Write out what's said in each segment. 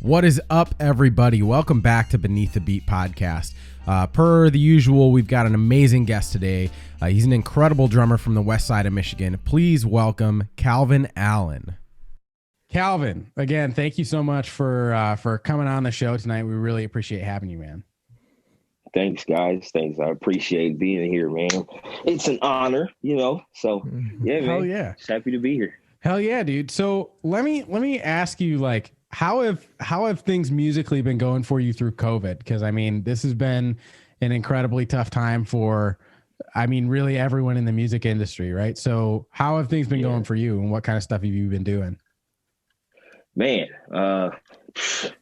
What is up, everybody? Welcome back to Beneath the Beat podcast. Per the usual, we've got an amazing guest today. He's an incredible drummer from the west side of Michigan. Please welcome Calvin Allen. Calvin, again, thank you so much for coming on the show tonight. We really appreciate having you, man. Thanks, guys. Thanks. I appreciate being here, man. It's an honor, So, yeah, man. Hell yeah. Just happy to be here. Hell yeah, dude. So let me ask you, like, how have things musically been going for you through COVID? Because I mean, this has been an incredibly tough time for, really everyone in the music industry, right? So how have things been going for you, and what kind of stuff have you been doing? Man, there's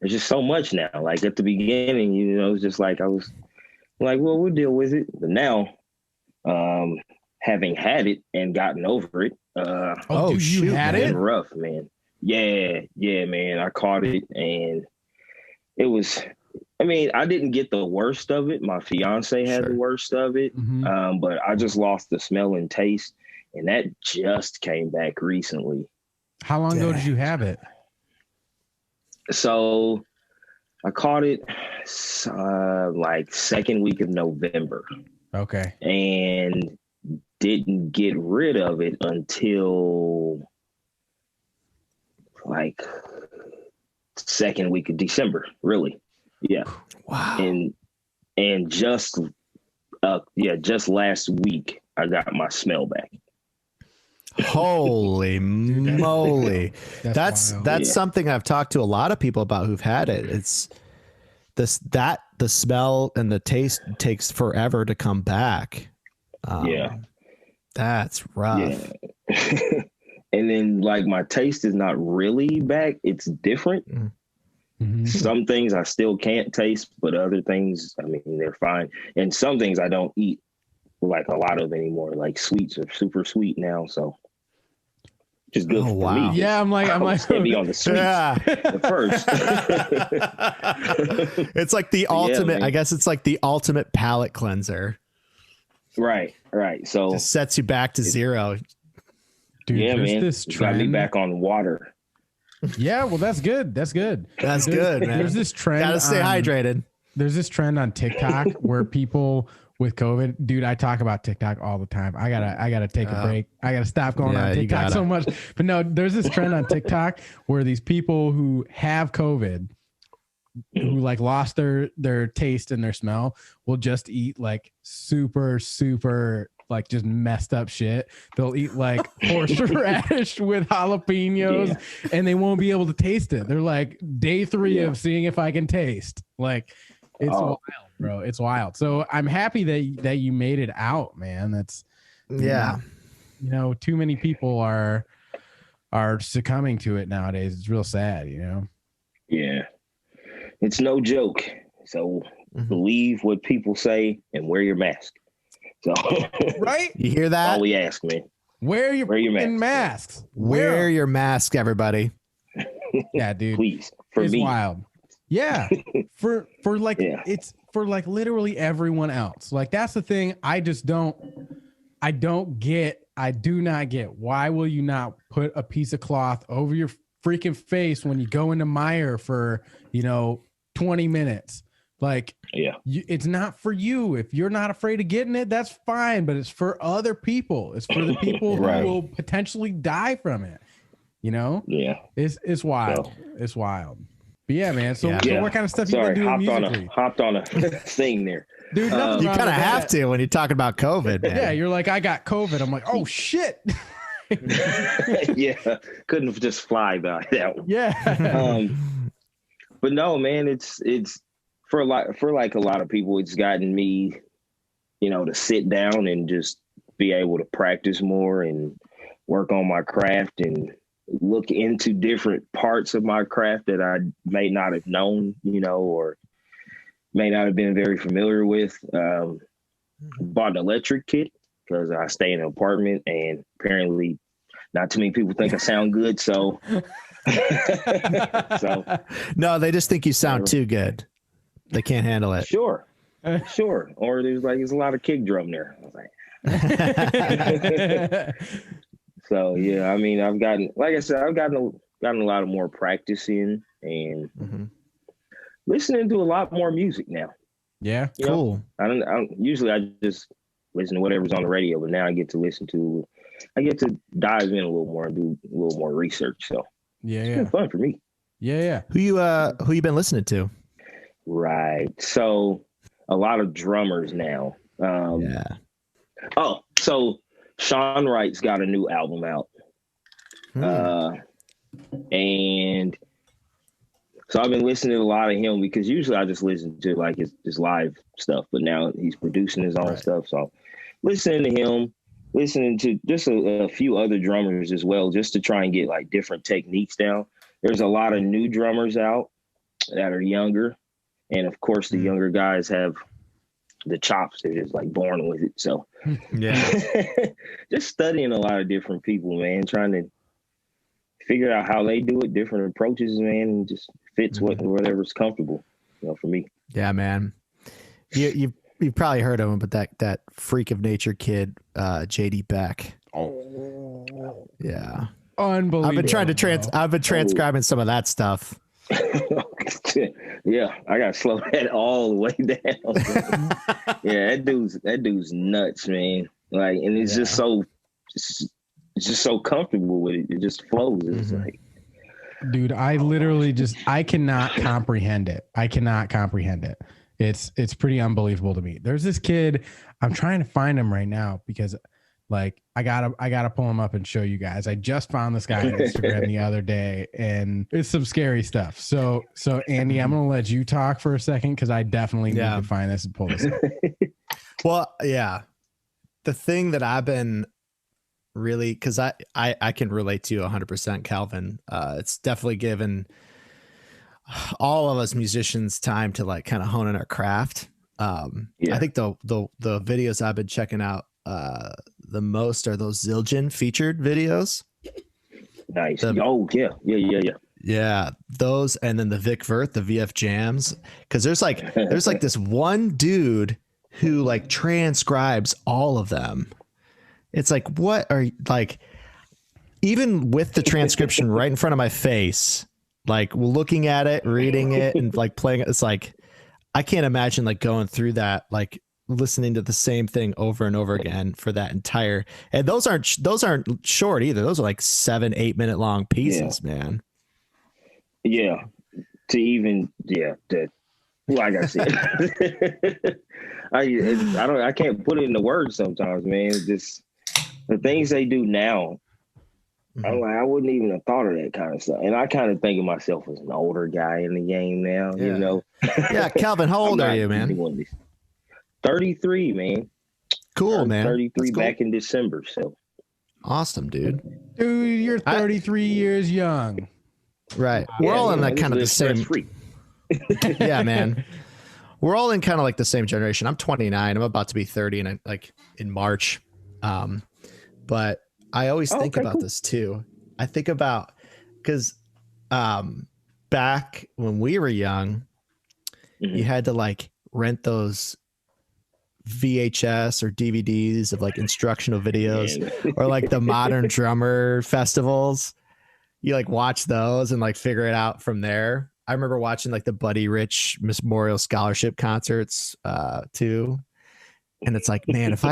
just so much now. Like at the beginning, it's just like I was like, well, we'll deal with it. But now, having had it and gotten over it, dude, you had it? Rough, man. Yeah, man. I caught it, and it was. I didn't get the worst of it. My fiance had the worst of it, but I just lost the smell and taste, and that just came back recently. How long ago did you have it? So I caught it like second week of November. Okay. And didn't get rid of it until like second week of December, really. Yeah. Wow. And just last week I got my smell back. Holy moly. That's something I've talked to a lot of people about who've had it. It's the smell and the taste takes forever to come back. That's rough. Yeah. And then like my taste is not really back. It's different. Mm-hmm. Some things I still can't taste, but other things, they're fine. And some things I don't eat like a lot of anymore. Like sweets are super sweet now, so just good for me. Yeah, I'm like be on the sweets at first. It's like the ultimate. I guess it's like the ultimate palate cleanser. Right. So it sets you back to zero. Dude, man. This trend. Got me back on water. Yeah, well, that's good. That's good, man. There's this trend. Gotta stay hydrated. There's this trend on TikTok where people with COVID, dude, I talk about TikTok all the time. I gotta take a break. I gotta stop going on TikTok so much. But no, there's this trend on TikTok where these people who have COVID, who like lost their taste and their smell, will just eat like super like just messed up shit. They'll eat like horseradish with jalapenos and they won't be able to taste it. They're like day 3 of seeing if I can taste. Like it's wild, bro. It's wild. So I'm happy that you made it out, man. That's too many people are succumbing to it nowadays. It's real sad, Yeah. It's no joke. So believe what people say and wear your mask. So right? You hear that? All we ask, man. Wear your masks. Wear your mask, everybody. Yeah, dude. Please. It's wild. Yeah. For like it's for like literally everyone else. Like that's the thing. I do not get. Why will you not put a piece of cloth over your freaking face when you go into Meijer for 20 minutes? Like, it's not for you. If you're not afraid of getting it, that's fine. But it's for other people. It's for the people who will potentially die from it. Yeah. It's wild. So. It's wild. But yeah, man. So what kind of stuff you been doing musically? Hopped on a thing there. Dude, you kind of have to when you're talking about COVID, man. Yeah, you're like, I got COVID. I'm like, oh shit. Yeah. Couldn't just fly by that one. Yeah. But no, man, it's for a lot of people, it's gotten me, to sit down and just be able to practice more and work on my craft and look into different parts of my craft that I may not have known, or may not have been very familiar with. Bought an electric kit because I stay in an apartment and apparently not too many people think I sound good. So, no, they just think you sound too good. They can't handle it. Sure. Or there's a lot of kick drum there. I was like, so yeah, I've gotten a lot of more practice in, and listening to a lot more music now. Yeah, cool. I don't usually I just listen to whatever's on the radio, but now I get to dive in a little more and do a little more research. So it's been fun for me. Yeah. Who you been listening to? Right. So a lot of drummers now. Oh, so Sean Wright's got a new album out. And so I've been listening to a lot of him because usually I just listen to like his live stuff, but now he's producing his own stuff. So listening to him, listening to just a few other drummers as well, just to try and get like different techniques down. There's a lot of new drummers out that are younger. And of course the younger guys have the chops. They're just like born with it. So just studying a lot of different people, man, trying to figure out how they do it, different approaches, man, and just fits whatever's comfortable, for me. Yeah, man. You've probably heard of him, but that freak of nature kid, JD Beck. Oh, yeah, unbelievable. I've been transcribing some of that stuff. Yeah, I gotta slow that all the way down. Yeah, that dude's nuts, man. Like, and it's just so. It's just so comfortable with it. It just flows. It's like, dude, I cannot comprehend it. It's pretty unbelievable to me. There's this kid, I'm trying to find him right now because like I gotta pull him up and show you guys. I just found this guy on Instagram the other day and it's some scary stuff. So Andy, I'm gonna let you talk for a second because I definitely need to find this and pull this up. Well, yeah. The thing that I've been really, because I can relate to you 100%, Calvin. It's definitely given all of us musicians time to like kind of hone in our craft. I think the videos I've been checking out the most are those Zildjian featured videos. Nice. Yeah. Those, and then the Vic Firth, the VF Jams, because there's like this one dude who like transcribes all of them. It's like, what are like, even with the transcription right in front of my face, like looking at it, reading it, and like playing it, it's like, I can't imagine like going through that, like listening to the same thing over and over again for that entire, and those aren't short either. Those are like 7-8 minute long pieces, man. Yeah. Like I said, I can't put it into words sometimes, man. Just the things they do now. I'm like, I wouldn't even have thought of that kind of stuff. And I kind of think of myself as an older guy in the game now, you know? Yeah. Calvin, how old are you, man? 33, man. Cool, man. 33 back in December. So awesome, dude. Dude, you're 33 years young. Right. We're all in that kind of the same. Yeah, man. We're all in kind of like the same generation. I'm 29. I'm about to be 30 in March. But I always think about this too. I think about because back when we were young, you had to like rent those VHS or DVDs of like instructional videos or like the Modern Drummer festivals. You like watch those and like figure it out from there. I remember watching like the Buddy Rich Memorial Scholarship concerts too. And it's like, man, if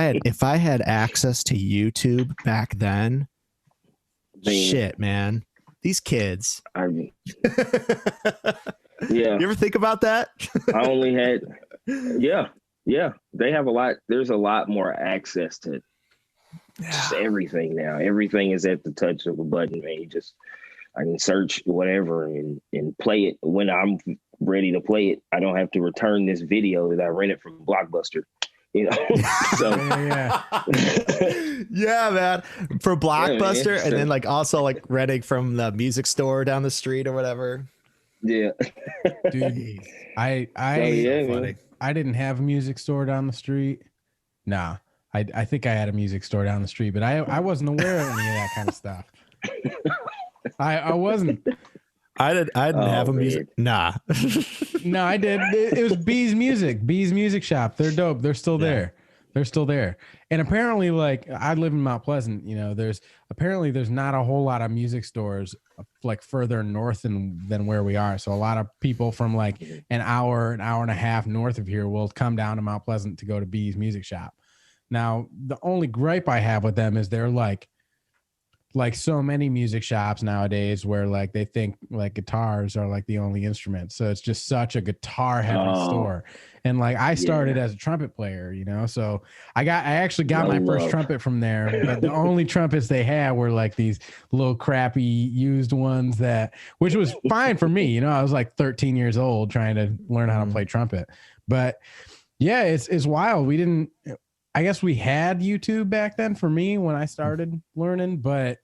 I had access to YouTube back then, shit, man, these kids. Yeah. You ever think about that? I only had, yeah. They have a lot. There's a lot more access to just everything now. Everything is at the touch of a button, man. I can search whatever and play it when I'm ready to play it. I don't have to return this video that I rented from Blockbuster. You know, so yeah, man, for Blockbuster, and then like also like renting from the music store down the street or whatever. Yeah, dude, I didn't have a music store down the street. Nah, I think I had a music store down the street, but I wasn't aware of any of that kind of stuff. I wasn't. I didn't have a music. Nah. No, I did. It was Bees Music Shop. They're dope. They're still there. They're still there. And apparently, like, I live in Mount Pleasant, you know, there's not a whole lot of music stores like further north than where we are. So a lot of people from like an hour and a half north of here will come down to Mount Pleasant to go to B's Music Shop. Now, the only gripe I have with them is they're like so many music shops nowadays where like they think like guitars are like the only instrument. So it's just such a guitar heavy store. And like I started as a trumpet player, you know, so I actually got my first trumpet from there, but the only trumpets they had were like these little crappy used ones which was fine for me. You know, I was like 13 years old trying to learn how to play trumpet, but yeah, it's wild. I guess we had YouTube back then for me when I started learning, but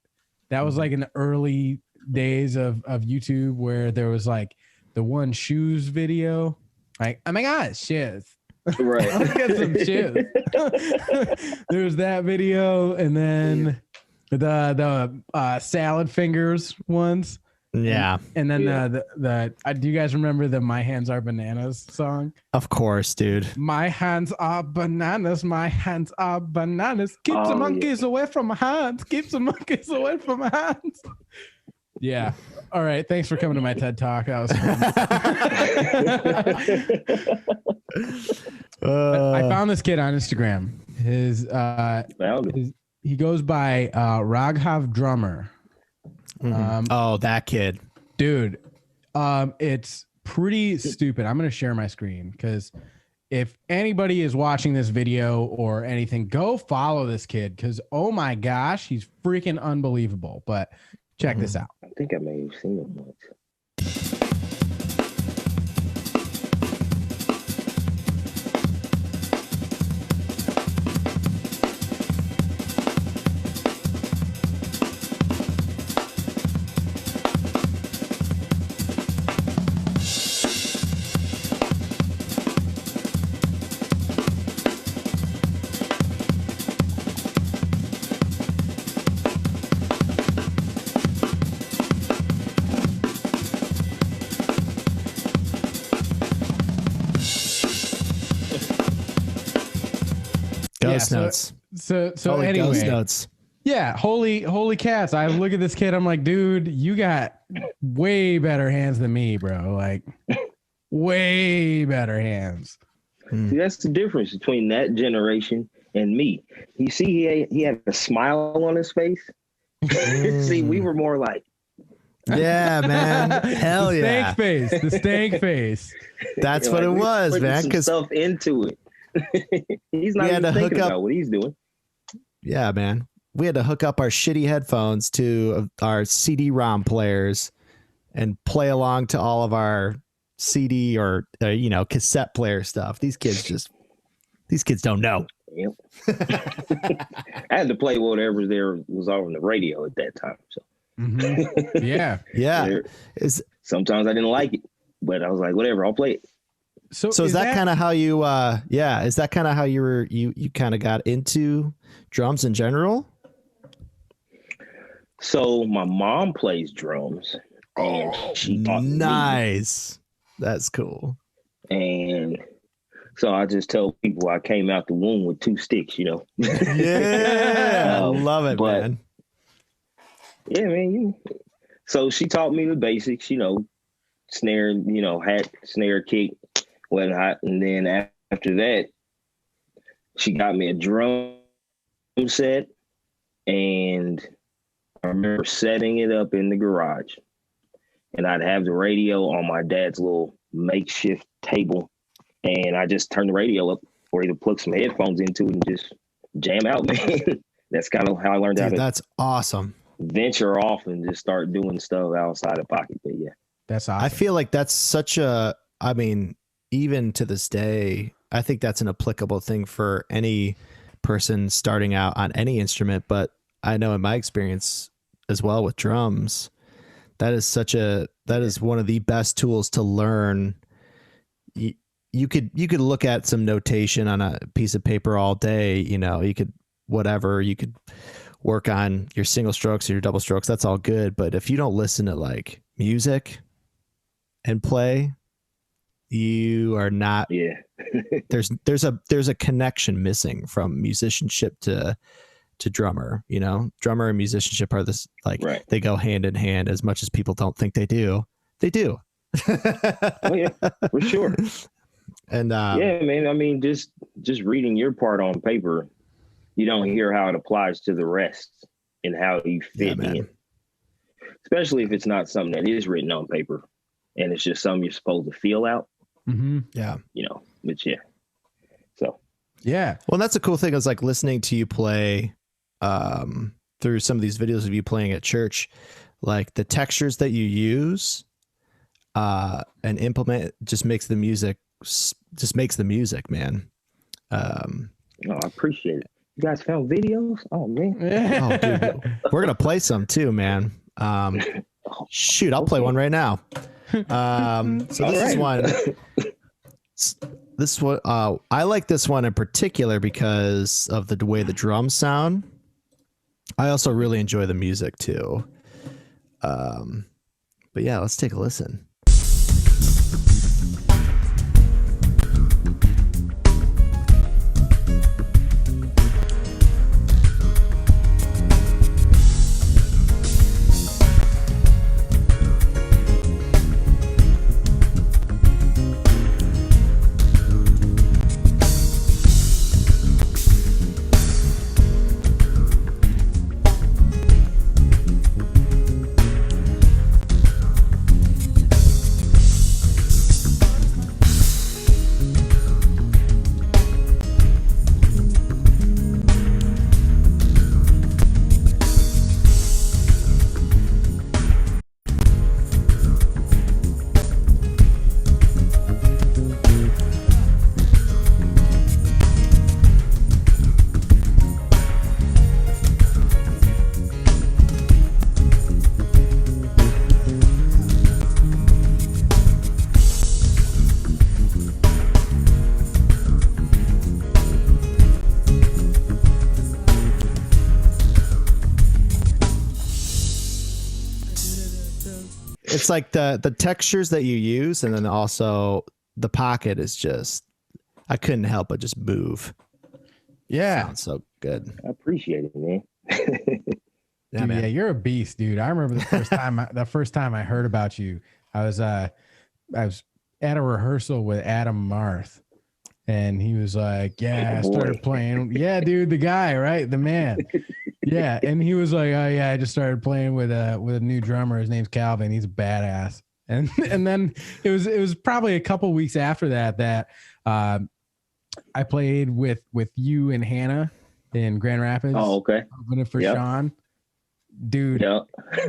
that was like in the early days of YouTube where there was like the one shoes video. Like, oh my God, shoes. Right. Let's get some shoes. There was that video, and then the salad fingers ones. Yeah. And then do you guys remember the My Hands Are Bananas song? Of course, dude. My hands are bananas. My hands are bananas. Keep the monkeys away from my hands. Keep the monkeys away from my hands. Yeah. All right. Thanks for coming to my TED Talk. That was fun. I found this kid on Instagram. He goes by Raghav Drummer. That kid, dude. It's pretty stupid. I'm going to share my screen because if anybody is watching this video or anything, go follow this kid because oh my gosh, he's freaking unbelievable. But check this out. I think I may have seen it once. Ghost notes. So anyway, ghost notes. Yeah, holy cats. I look at this kid, I'm like, dude, you got way better hands than me, bro. Like way better hands. See, that's the difference between that generation and me. You see, he had a smile on his face. See, we were more like, yeah, man. Hell the yeah. The stank face. That's what it was, man. Because stuff into it. He's not even thinking about what he's doing. Yeah, man. We had to hook up our shitty headphones to our CD-ROM players and play along to all of our CD or cassette player stuff. These kids don't know. Yep. I had to play whatever there was on the radio at that time. So yeah. Sometimes I didn't like it, but I was like, whatever, I'll play it. So is that kind of how you is that kind of how you kind of got into drums in general? So my mom plays drums and she taught me. Nice. That's cool. And so I just tell people I came out the womb with 2 sticks, you know. Yeah. I love it, man. Yeah, man. So she taught me the basics, snare, hat, snare, kick, whatnot. And then after that, she got me a drum set. And I remember setting it up in the garage. And I'd have the radio on my dad's little makeshift table. And I just turn the radio up or either plug some headphones into it and just jam out, man. That's kind of how I learned how to. That's awesome. Venture off and just start doing stuff outside of pocket. But yeah, that's awesome. I feel like that's such a, even to this day, I think that's an applicable thing for any person starting out on any instrument. But I know in my experience as well with drums, that is one of the best tools to learn. You could look at some notation on a piece of paper all day, you could work on your single strokes or your double strokes. That's all good. But if you don't listen to like music and play, you are not, there's a connection missing from musicianship to to drummer. You know, drummer and musicianship are this like they go hand in hand as much as people don't think they do. They do. Oh yeah, for sure. And yeah, man. I mean, just reading your part on paper, you don't hear how it applies to the rest and how you fit in. Especially if it's not something that is written on paper and it's just something you're supposed to feel out. Mm-hmm. Yeah. You know, but yeah. So. Yeah. Well, that's a cool thing is like listening to you play through some of these videos of you playing at church, like the textures that you use and implement just makes the music, man. I appreciate it. You guys found videos? Oh man. Oh, dude, we're going to play some too, man. Shoot, I'll play one right now. So this is one. This one, I like this one in particular because of the way the drums sound. I also really enjoy the music too. But yeah, let's take a listen. It's like the textures that you use, and then also the pocket is just, I couldn't help but just move. Yeah. Sounds so good. I appreciate it, man. Dude, yeah, you're a beast, dude. I remember the first time I heard about you, I was at a rehearsal with Adam Marth, and he was like, yeah, I started playing. Yeah, dude, the guy, right? The man. Yeah. And he was like, oh yeah, I just started playing with a new drummer. His name's Calvin. He's a badass. And then it was probably a couple weeks after that I played with you and Hannah in Grand Rapids. Oh, okay. Opening for Sean. Dude,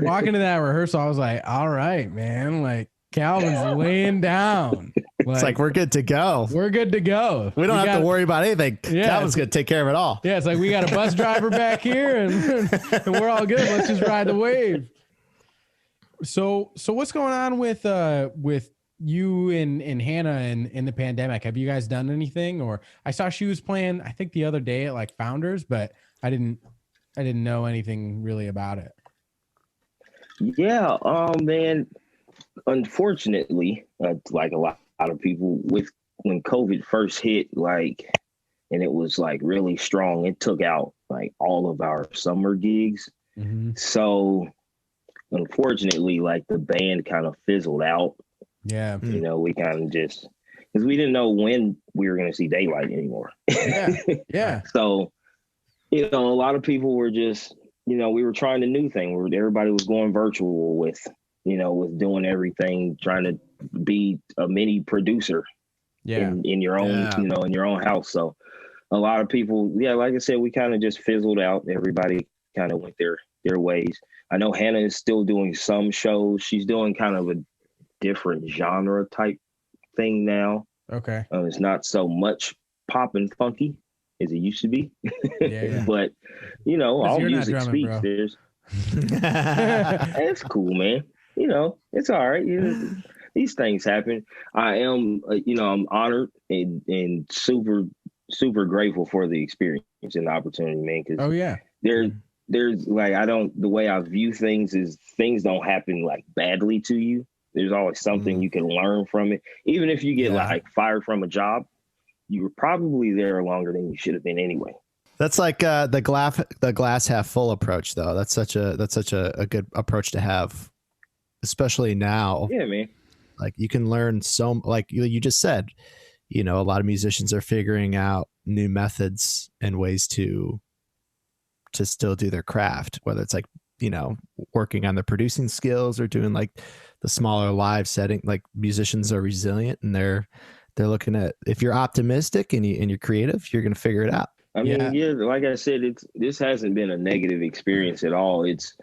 walking to that rehearsal, I was like, all right, man. Like Calvin's laying down. It's like we're good to go. We're good to go. We don't have to worry about anything. Yeah, Calvin's going to take care of it all. Yeah, it's like we got a bus driver back here and we're all good. Let's just ride the wave. So what's going on with you and Hannah in the pandemic? Have you guys done anything? Or I saw she was playing, I think the other day at like Founders, but I didn't know anything really about it. Yeah, man. Unfortunately, like a lot of people when COVID first hit, like, and it was like really strong, it took out like all of our summer gigs. Mm-hmm. So unfortunately, like the band kind of fizzled out. Yeah. You know, we kind of just, because we didn't know when we were going to see daylight anymore. Yeah. Yeah. So, you know, a lot of people were just, you know, we were trying a new thing where everybody was going virtual with doing everything, trying to be a mini producer in your own, you know, in your own house. So a lot of people, like I said, we kind of just fizzled out. Everybody kind of went their ways. I know Hannah is still doing some shows. She's doing kind of a different genre type thing now. Okay. It's not so much pop and funky as it used to be. Yeah. But, you know, all music speaks. Bro. There's it's cool, man. You know, it's all right. You know, these things happen. I am, I'm honored and super, super grateful for the experience and the opportunity, man. Because there's like, the way I view things is things don't happen like badly to you. There's always something you can learn from it. Even if you get like fired from a job, you were probably there longer than you should have been anyway. That's like the glass half full approach, though. That's such a good approach to have, especially now. Yeah, man. Like you can learn like you just said, a lot of musicians are figuring out new methods and ways to still do their craft, whether it's like, working on the producing skills or doing like the smaller live setting. Like musicians are resilient and they're looking at, if you're optimistic and you're creative, you're going to figure it out. I mean, yeah, like I said, this hasn't been a negative experience at all. It's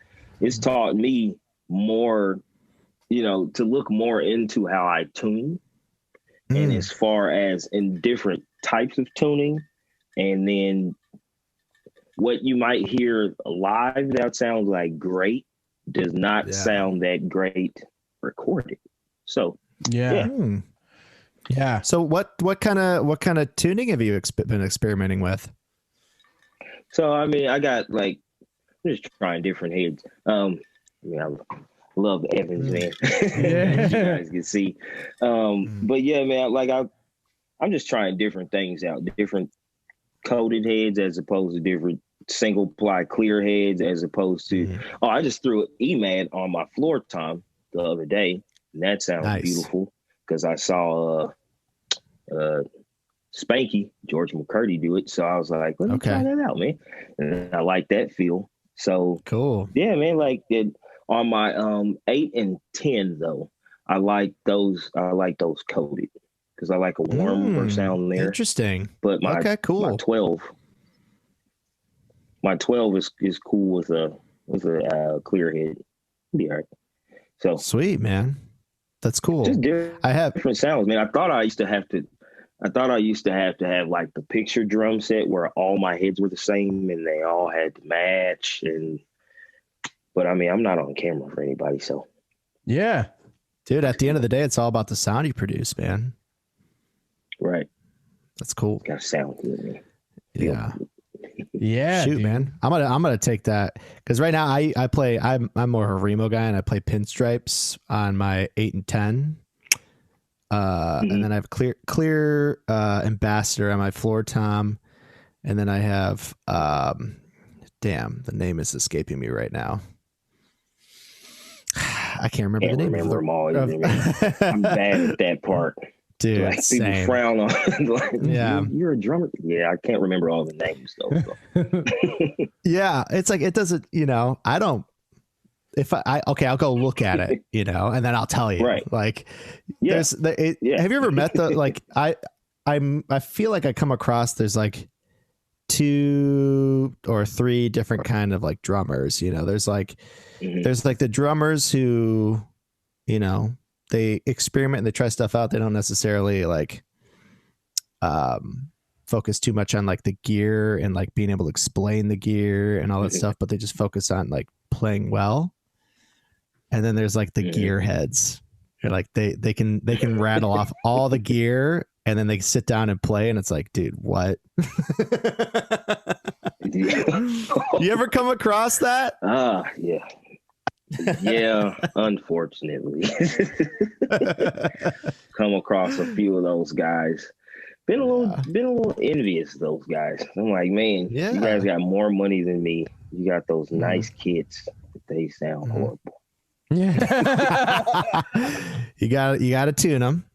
taught me more, to look more into how I tune, and as far as in different types of tuning, and then what you might hear live that sounds like great does not sound that great recorded. So yeah. So what kind of tuning have you been experimenting with? So, I mean, I got I'm just trying different heads. I love Evans, man. As you guys can see. But yeah, man, I'm just trying different things out, different coated heads as opposed to different single ply clear heads as opposed to, I just threw an EMAD on my floor tom the other day. And that sounds beautiful because I saw Spanky, George McCurdy, do it. So I was like, let me try that out, man. And I like that feel. So cool. Yeah, man. On my 8 and 10 though, I like those coated because I like a warmer sound there. Interesting. But my 12 is cool with a clear head. Be all right. So sweet, man. That's cool. Just different sounds, man. I thought I used to have to have like the picture drum set where all my heads were the same and they all had to match. But I mean, I'm not on camera for anybody, so. Yeah. Dude, at the end of the day, it's all about the sound you produce, man. Right. That's cool. Got to sound good, man. Yeah. Yeah. Shoot, dude. Man. I'm gonna take that because right now I'm more of a Remo guy and I play pinstripes on my 8 and 10. And then I have clear ambassador on my floor tom, and then I have damn, the name is escaping me right now. I can't remember the name. Them all either, man. I'm bad at that part. Dude, people frown on you're a drummer. Yeah, I can't remember all the names though. So. Yeah, it's like it doesn't. I don't. If I'll go look at it, and then I'll tell you. Right. Like, have you ever met I feel like I come across there's like 2 or 3 different kind of like drummers. There's like there's like the drummers who, they experiment and they try stuff out. They don't necessarily like focus too much on like the gear and like being able to explain the gear and all that stuff, but they just focus on like playing well. And then there's like the gear heads. You're like they can rattle off all the gear and then they sit down and play and it's like, dude, what? You ever come across that? Yeah. Yeah, unfortunately. Come across a few of those guys. Been a little envious of those guys. I'm like, man, you guys got more money than me. You got those nice kits, but they sound horrible. Yeah. You got to tune them.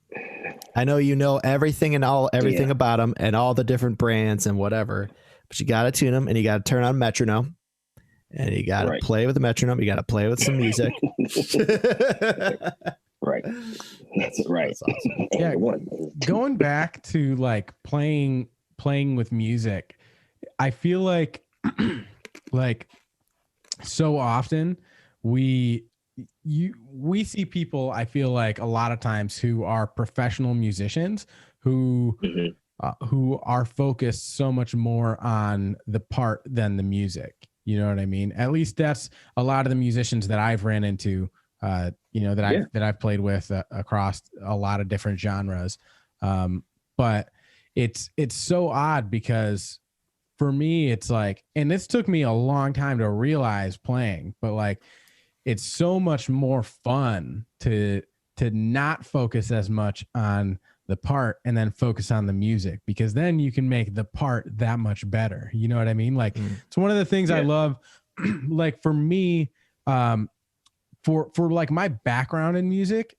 I know everything about them and all the different brands and whatever, but you got to tune them and you got to turn on metronome. And you got to play with the metronome. You got to play with some music. Right. That's right. That's awesome. Yeah. Going back to like playing with music, I feel like so often we see people, I feel like a lot of times who are professional musicians who are focused so much more on the part than the music. You know what I mean? At least that's a lot of the musicians that I've ran into, that I've played with across a lot of different genres. But it's so odd because for me, it's like, and this took me a long time to realize playing, but like, it's so much more fun to not focus as much on the part and then focus on the music, because then you can make the part that much better. You know what I mean? Like it's one of the things I love. Like for me, for like my background in music,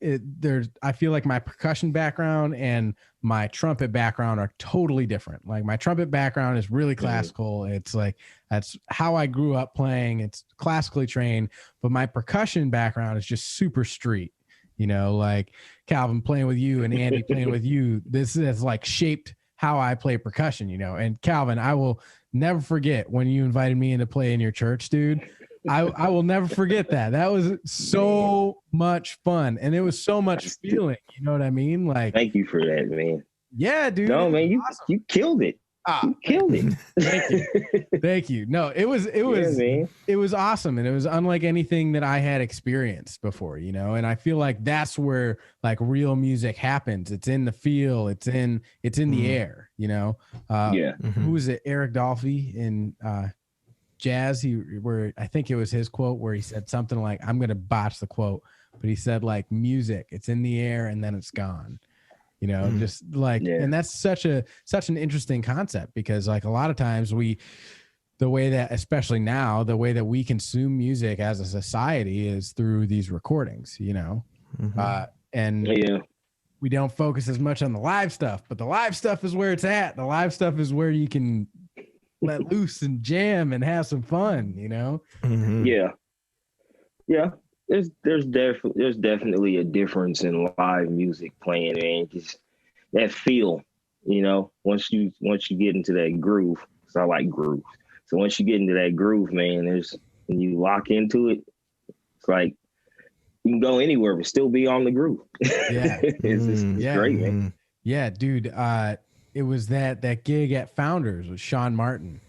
I feel like my percussion background and my trumpet background are totally different. Like my trumpet background is really classical. It's like, that's how I grew up playing. It's classically trained, but my percussion background is just super street, you know, like Calvin playing with you and Andy playing with you. This has like shaped how I play percussion, you know. And Calvin, I will never forget when you invited me in to play in your church, dude. I will never forget that. That was so much fun, and it was so much feeling. You know what I mean? Like, thank you for that, man. Yeah, dude. No, man, you killed it. You killed it. Thank you. Thank you. No, it was awesome, and it was unlike anything that I had experienced before, you know. And I feel like that's where like real music happens. It's in the feel. It's in the air, you know. Who was it? Eric Dolphy in Jazz. Where I think it was his quote where he said something like, I'm going to botch the quote, but he said like, music, it's in the air and then it's gone. You know, just like, and that's such an interesting concept, because like a lot of times the way that, especially now, the way that we consume music as a society is through these recordings, you know, we don't focus as much on the live stuff, but the live stuff is where it's at. The live stuff is where you can let loose and jam and have some fun, you know? Yeah. There's definitely a difference in live music playing, man. Just that feel, you know, once you get into that groove, because I like grooves. So once you get into that groove, man, when you lock into it, it's like you can go anywhere but still be on the groove. Yeah. it's great, man. Yeah, dude. It was that gig at Founders with Sean Martin.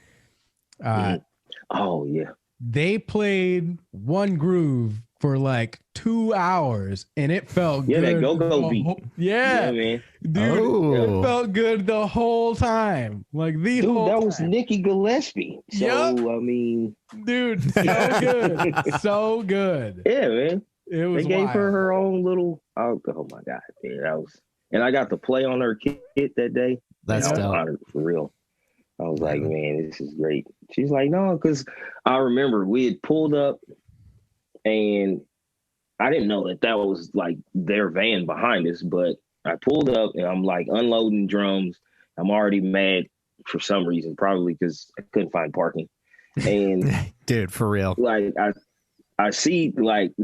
Oh yeah. They played one groove for like 2 hours, and it felt good. Yeah, that go beat. Yeah, man. Dude, it felt good the whole time. Like whole that time. was Nikki Gillespie. So I mean, dude, so good, so good. Yeah, man. It was. They gave her own little. Oh my god, man, that was. And I got to play on her kit that day. That's dope. Honored, for real. I was like, man, this is great. She's like, no, because I remember we had pulled up, and I didn't know that was like their van behind us, but I pulled up and I'm like unloading drums. I'm already mad for some reason, probably because I couldn't find parking. And dude, for real, like I see them,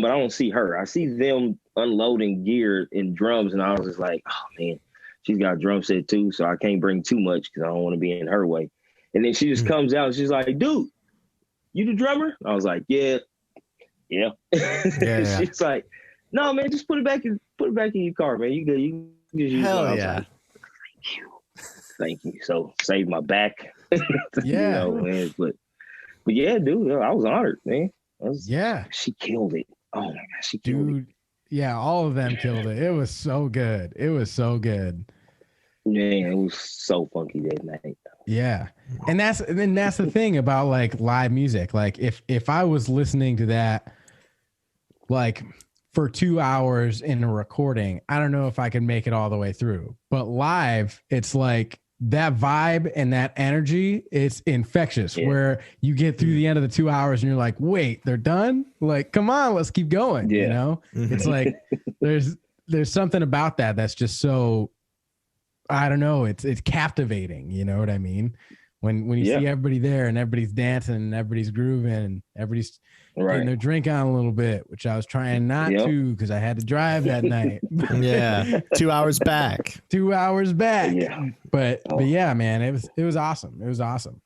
but I don't see her. I see them unloading gear and drums, and I was just like, oh man, she's got a drum set too, so I can't bring too much because I don't want to be in her way. And then she just comes out and she's like, dude, you the drummer? I was like, yeah. She's like, no, man, just put it back in your car, man. You good? You just use Hell it. yeah. Like, thank you. So save my back. Yeah, you know, man. But yeah, dude, I was honored, man. She killed it. Oh my gosh, she killed it. Yeah, all of them killed it. It was so good. Man, it was so funky that night. Yeah. And that's the thing about like live music. Like if I was listening to that like for 2 hours in a recording, I don't know if I could make it all the way through. But live, it's like that vibe and that energy, it's infectious, where you get through the end of the 2 hours and you're like, wait, they're done? Like, come on, let's keep going. You know? It's like there's something about that that's just so, I don't know, it's captivating, you know what I mean? When you see everybody there and everybody's dancing and everybody's grooving and everybody's getting their drink on a little bit, which I was trying not to because I had to drive that night. 2 hours back. 2 hours back. Yeah. But yeah, man, it was awesome. It was awesome.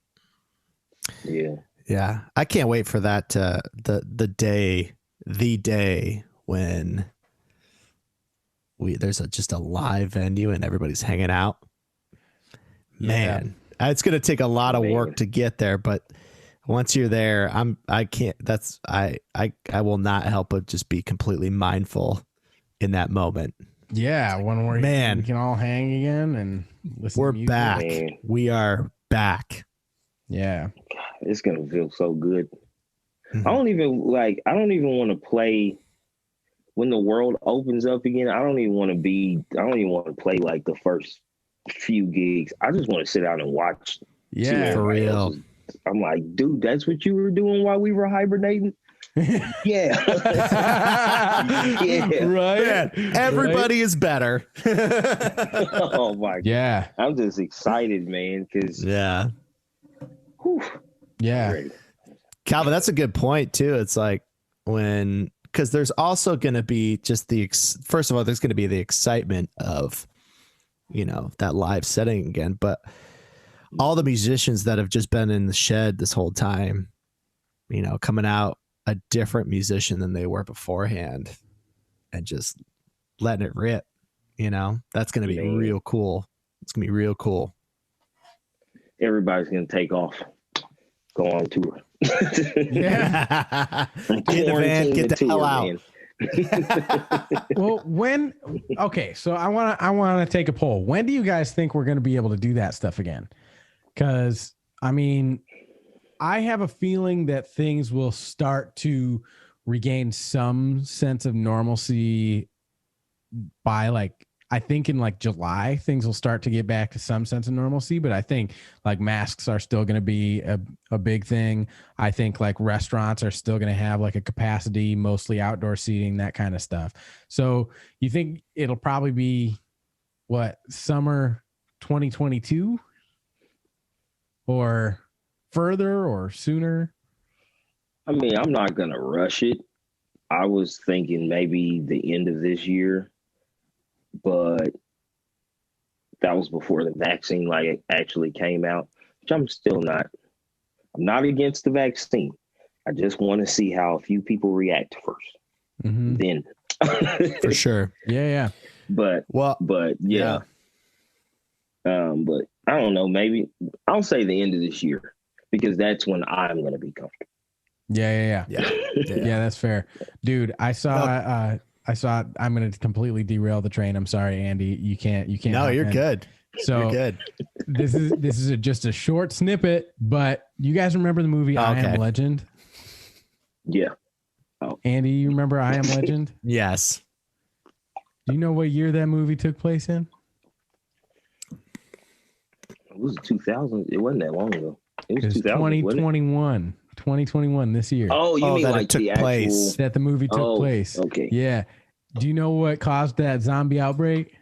Yeah. I can't wait for that the day when there's just a live venue and everybody's hanging out. Man, it's going to take a lot of work to get there, but once you're there, I will not help but just be completely mindful in that moment. Yeah. When we can all hang again and listen. We're to music. back. Man. We are back. Yeah. It's going to feel so good. I don't even want to play when the world opens up again, I don't even want to play like the first few gigs. I just want to sit down and watch. Yeah, for real. I'm like, dude, that's what you were doing while we were hibernating. Yeah. Yeah. Right. Yeah. Everybody is better. Oh my God. Yeah. I'm just excited, man, because yeah. Calvin, that's a good point too. It's like because there's also going to be just first of all, there's going to be the excitement of, that live setting again, but all the musicians that have just been in the shed this whole time, coming out a different musician than they were beforehand and just letting it rip, that's going to be real cool. It's going to be real cool. Everybody's going to take off, go on tour. Yeah. Get in the van, get the hell out. Well, so I want to take a poll. When do you guys think we're going to be able to do that stuff again? Because I mean, I have a feeling that things will start to regain some sense of normalcy by I think in July, things will start to get back to some sense of normalcy, but I think masks are still going to be a big thing. I think restaurants are still going to have a capacity, mostly outdoor seating, that kind of stuff. So you think it'll probably be summer 2022 or further or sooner? I mean, I'm not going to rush it. I was thinking maybe the end of this year, but that was before the vaccine actually came out, which I'm still not. I'm not against the vaccine. I just want to see how a few people react first. Mm-hmm. Then for sure. Yeah. But yeah. But I don't know, maybe I'll say the end of this year because that's when I'm going to be comfortable. Yeah. That's fair. Dude, I saw, I'm going to completely derail the train. I'm sorry, Andy. You can't. No, you're good. So you're good. This is just a short snippet, but you guys remember the movie I Am Legend? Yeah. Oh. Andy, you remember I Am Legend? Yes. Do you know what year that movie took place in? It was 2000. It wasn't that long ago. It was 2021. 2021 this year. Oh, you mean that it took place? That the movie took place. Okay. Yeah. Do you know what caused that zombie outbreak?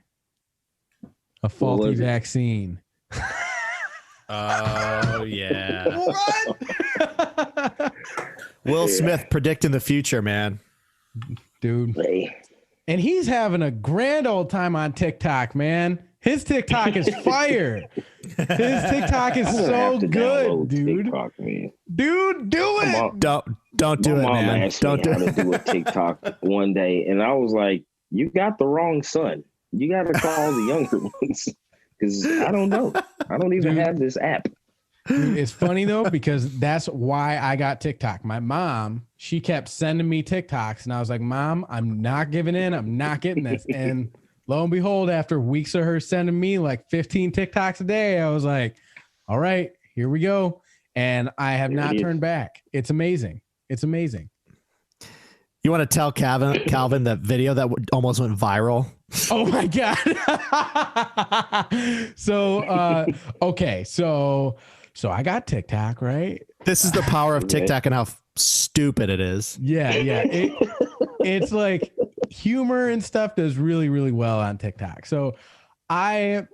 A faulty vaccine. Oh yeah. What? Will Smith predicting the future, man. Dude. And he's having a grand old time on TikTok, man. His TikTok is fire. His TikTok is so good, dude. TikTok, man. Dude, do it. Don't do it, man. Don't do it. Do a TikTok one day, and I was like, "You got the wrong son. You got to call the younger ones because I don't know. I don't even have this app." Dude, it's funny though because that's why I got TikTok. My mom, she kept sending me TikToks, and I was like, "Mom, I'm not giving in. I'm not getting this." And lo and behold, after weeks of her sending me 15 TikToks a day, I was like, all right, here we go. And I have not turned back. It's amazing. It's amazing. You want to tell Calvin that video that almost went viral? Oh my God. Okay. So I got TikTok, right? This is the power of TikTok and how stupid it is. Yeah. It's humor and stuff does really, really well on TikTok. So I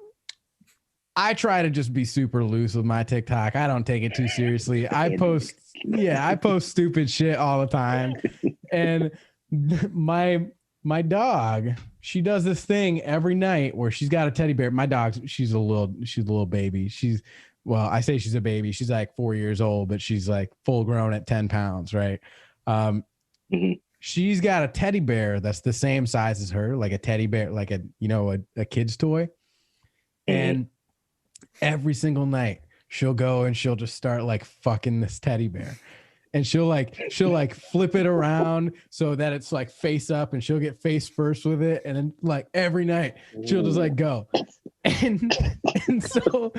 try to just be super loose with my TikTok. I don't take it too seriously. I post stupid shit all the time. And my dog, she does this thing every night where she's got a teddy bear. My dog, she's a little baby. I say she's a baby. She's 4 years old, but she's full grown at 10 pounds. Right. She's got a teddy bear that's the same size as her, like a teddy bear, like a kid's toy. And every single night she'll go and she'll just start fucking this teddy bear. And she'll flip it around so that it's face up, and she'll get face first with it. And then every night she'll just go. And so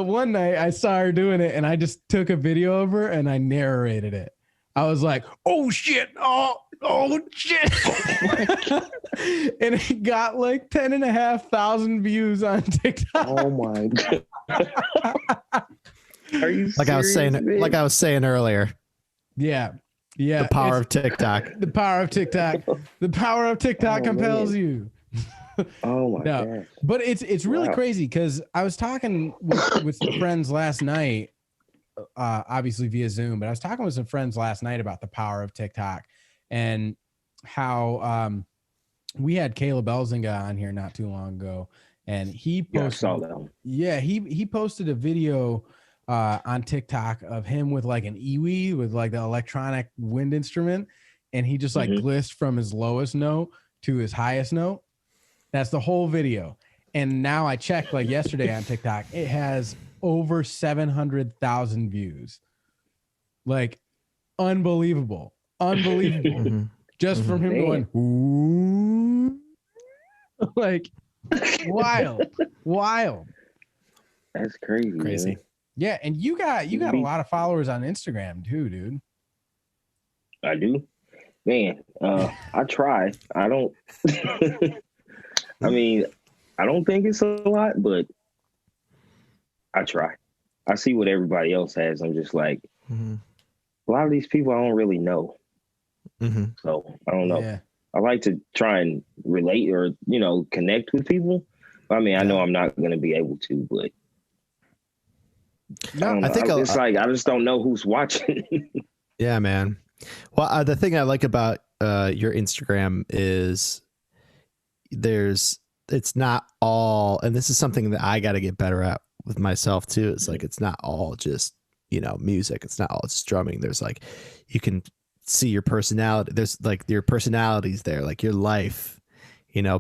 one night I saw her doing it, and I just took a video of her and I narrated it. I was like, oh shit, oh shit. And it got like 10,500 views on TikTok. Oh my God. Are you like serious, I was saying earlier. Yeah. Yeah. The power of TikTok. The power of TikTok. The power of TikTok compels you. Oh my God. But it's really crazy because I was talking with some friends last night, obviously via Zoom, but I was talking with some friends last night about the power of TikTok and how we had Caleb Elzinga on here not too long ago, and he posted, he posted a video on TikTok of him with like an EWI with like the electronic wind instrument, and he just like glissed from his lowest note to his highest note. That's the whole video. And now I checked like yesterday on TikTok, it has over 700,000 views. Like unbelievable. Just from him going, ooh. Like wild. That's crazy. Man. Yeah, and you got a lot of followers on Instagram too, dude. I do. Man, I try. I don't I mean, I don't think it's a lot, but I try. I see what everybody else has. I'm just like, a lot of these people I don't really know. So I don't know. Yeah. I like to try and relate or, connect with people. I mean, I know I'm not going to be able to, but I think it's like, I just don't know who's watching. Yeah, man. Well, the thing I like about your Instagram is it's not all, and this is something that I got to get better at with myself too. It's like, it's not all just, music. It's not all just drumming. There's like, you can see your personality. There's like your personalities there, like your life,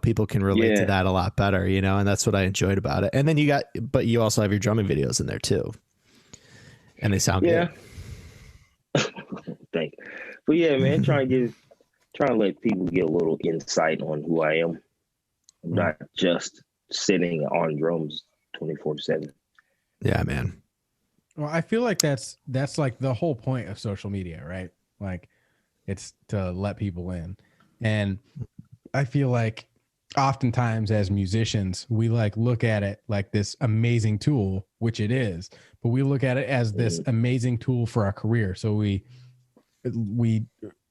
people can relate to that a lot better, and that's what I enjoyed about it. And then but you also have your drumming videos in there too. And they sound good. Thank you. But yeah, man, trying to let people get a little insight on who I am. I'm not just sitting on drums 24/7. Yeah, man. Well, I feel like that's like the whole point of social media, right? Like it's to let people in. And I feel like oftentimes as musicians, we like look at it like this amazing tool, which it is, but we look at it as this amazing tool for our career. So we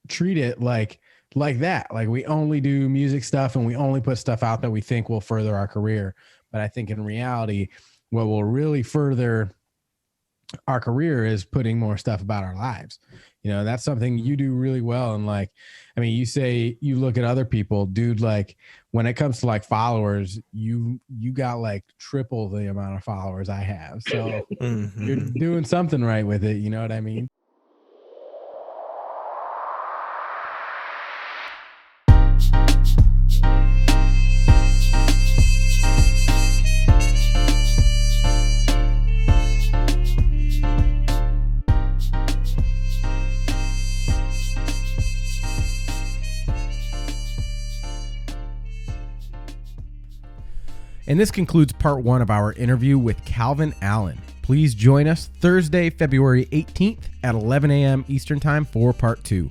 treat it like that. Like we only do music stuff and we only put stuff out that we think will further our career. But I think in reality, what will really further our career is putting more stuff about our lives. That's something you do really well. And like, I mean, you say you look at other people, dude, like when it comes to like followers, you got like triple the amount of followers I have. So you're doing something right with it. You know what I mean? And this concludes part 1 of our interview with Calvin Allen. Please join us Thursday, February 18th at 11 a.m. Eastern Time for part 2.